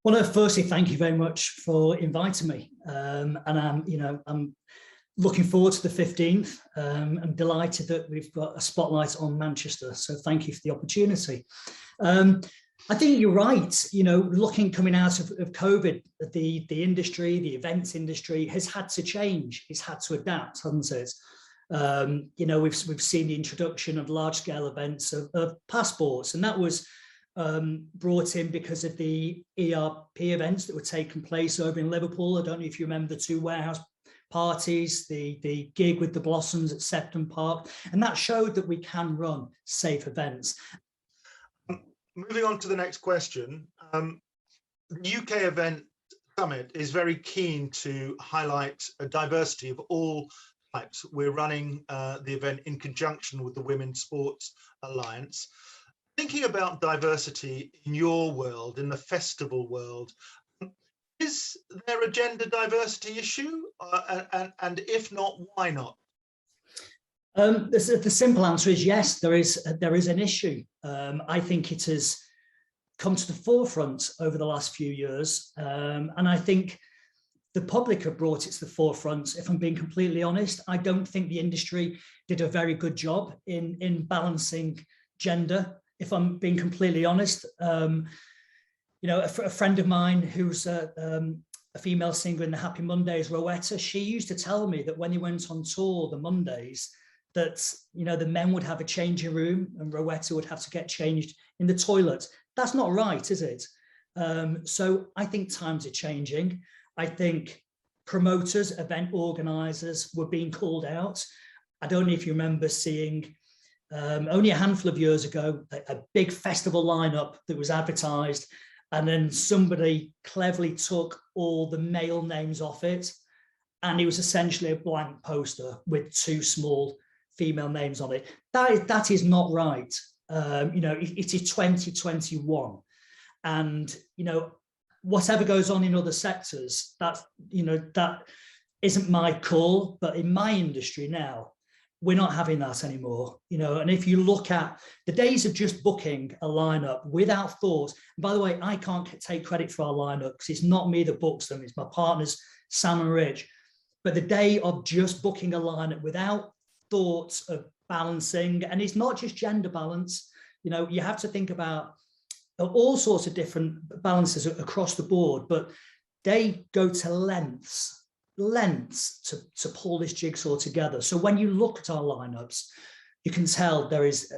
Well, firstly, thank you very much for inviting me. And I'm looking forward to the 15th. I'm delighted that we've got a spotlight on Manchester. So thank you for the opportunity. I think you're right. Coming out of COVID, the industry, the events industry has had to change. It's had to adapt, hasn't it? We've seen the introduction of large-scale events of passports, and that was brought in because of the ERP events that were taking place over in Liverpool. I don't know if you remember the two warehouse parties, the gig with the Blossoms at Sefton Park, and that showed that we can run safe events. Moving on to the next question, the UK Event Summit is very keen to highlight a diversity of all types. We're running the event in conjunction with the Women's Sports Alliance. Thinking about diversity in your world, in the festival world, is there a gender diversity issue? And if not, why not? The simple answer is yes, there is an issue. I think it has come to the forefront over the last few years. And I think the public have brought it to the forefront. If I'm being completely honest, I don't think the industry did a very good job in balancing gender. If I'm being completely honest, a friend of mine who's a female singer in the Happy Mondays, Rowetta, she used to tell me that when they went on tour the Mondays, that the men would have a changing room and Rowetta would have to get changed in the toilet. That's not right, is it? So I think times are changing. I think promoters, event organisers were being called out. I don't know if you remember seeing only a handful of years ago, a big festival lineup that was advertised, and then somebody cleverly took all the male names off it, and it was essentially a blank poster with two small female names on it. That is not right. It is 2021, and whatever goes on in other sectors, that isn't my call. But in my industry now, we're not having that anymore, and if you look at the days of just booking a lineup without thought, and by the way, I can't take credit for our lineup because it's not me that books them, it's my partners, Sam and Rich. But the day of just booking a lineup without thoughts of balancing, and it's not just gender balance, you have to think about all sorts of different balances across the board, but they go to lengths to pull this jigsaw together. So when you look at our lineups, you can tell there is,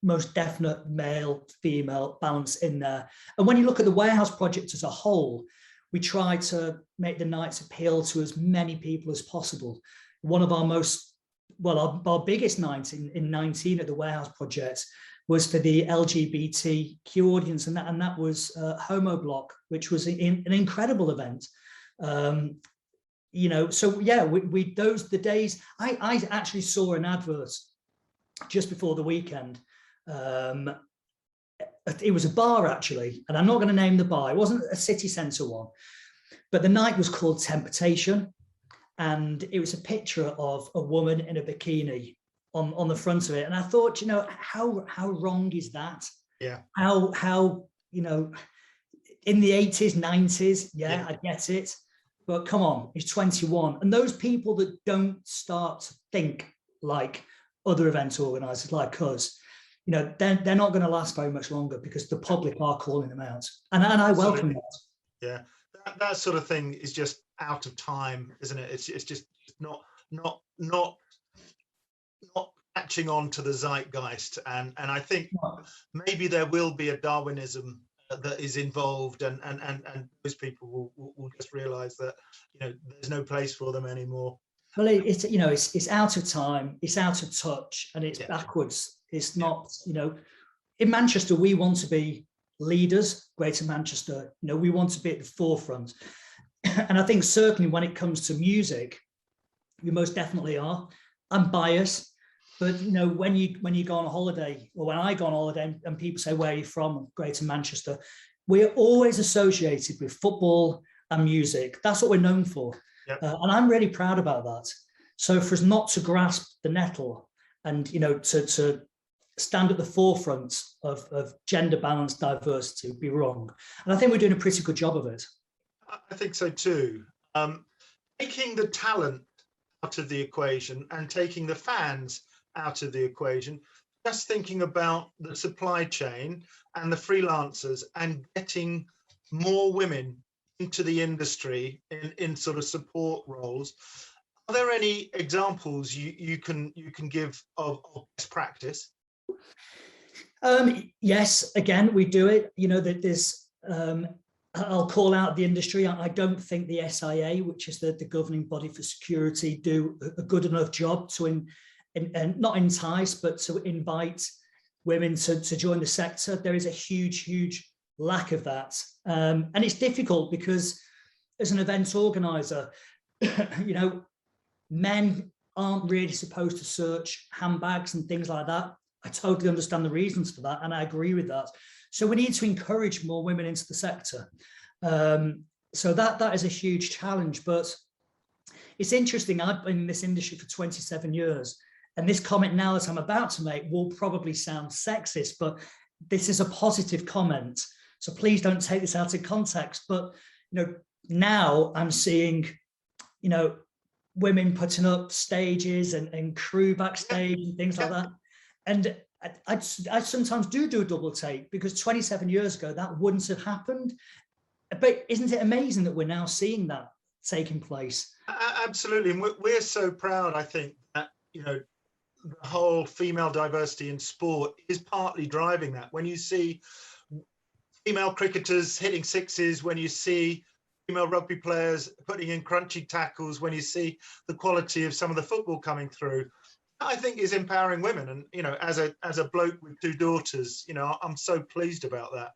most definite male, female balance in there. And when you look at the warehouse project as a whole, we try to make the nights appeal to as many people as possible. One of our biggest nights in 19 at the warehouse project was for the LGBTQ audience, and that was Homo Block, which was an incredible event. So yeah, the days, I actually saw an advert just before the weekend. It was a bar actually, and I'm not going to name the bar. It wasn't a city centre one, but the night was called Temptation, and it was a picture of a woman in a bikini on the front of it. And I thought, how wrong is that? Yeah. How in the 80s, 90s, yeah, I get it. But come on, it's 21. And those people that don't start to think like other event organisers like us, they're not going to last very much longer because the public are calling them out. And I welcome that. Yeah, that sort of thing is just out of time, isn't it? It's just not catching on to the zeitgeist. And I think maybe there will be a Darwinism that is involved, and those people will just realize that there's no place for them anymore. Well, it's out of time, it's out of touch, and it's backwards. It's not, in Manchester we want to be leaders. Greater Manchester, we want to be at the forefront, and I think certainly when it comes to music, we most definitely are. I'm biased, but when you go on a holiday, or when I go on holiday and people say, where are you from? Greater Manchester, we're always associated with football and music. That's what we're known for. Yep. And I'm really proud about that. So for us not to grasp the nettle and to stand at the forefront of gender balanced diversity would be wrong. And I think we're doing a pretty good job of it. I think so too. Taking the talent out of the equation and taking the fans out of the equation, just thinking about the supply chain and the freelancers and getting more women into the industry in sort of support roles. Are there any examples you can give of best practice? Yes, again, we do it. You know, that there's, I'll call out the industry. I don't think the SIA, which is the governing body for security, do a good enough job to not entice, but to invite women to join the sector. There is a huge lack of that. And it's difficult because as an event organizer, you know, men aren't really supposed to search handbags and things like that. I totally understand the reasons for that, and I agree with that. So we need to encourage more women into the sector. So that is a huge challenge, but it's interesting. I've been in this industry for 27 years, and this comment now that I'm about to make will probably sound sexist, but this is a positive comment. So please don't take this out of context. But you know, now I'm seeing, you know, women putting up stages and crew backstage and things like that. And I sometimes do a double take, because 27 years ago that wouldn't have happened. But isn't it amazing that we're now seeing that taking place? Absolutely, and we're so proud. I think that, you know, the whole female diversity in sport is partly driving that. When you see female cricketers hitting sixes, when you see female rugby players putting in crunchy tackles, when you see the quality of some of the football coming through, I think is empowering women. And, you know, as a bloke with two daughters, you know, I'm so pleased about that.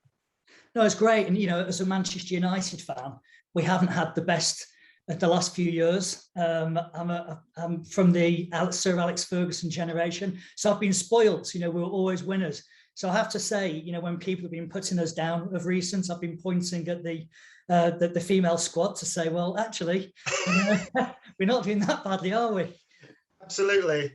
No, it's great. And, you know, as a Manchester United fan, we haven't had the best the last few years. I'm from the Sir Alex Ferguson generation, so I've been spoilt. You know, we were always winners. So I have to say, you know, when people have been putting us down of recent, I've been pointing at the female squad to say, well, actually, you know, we're not doing that badly, are we? Absolutely.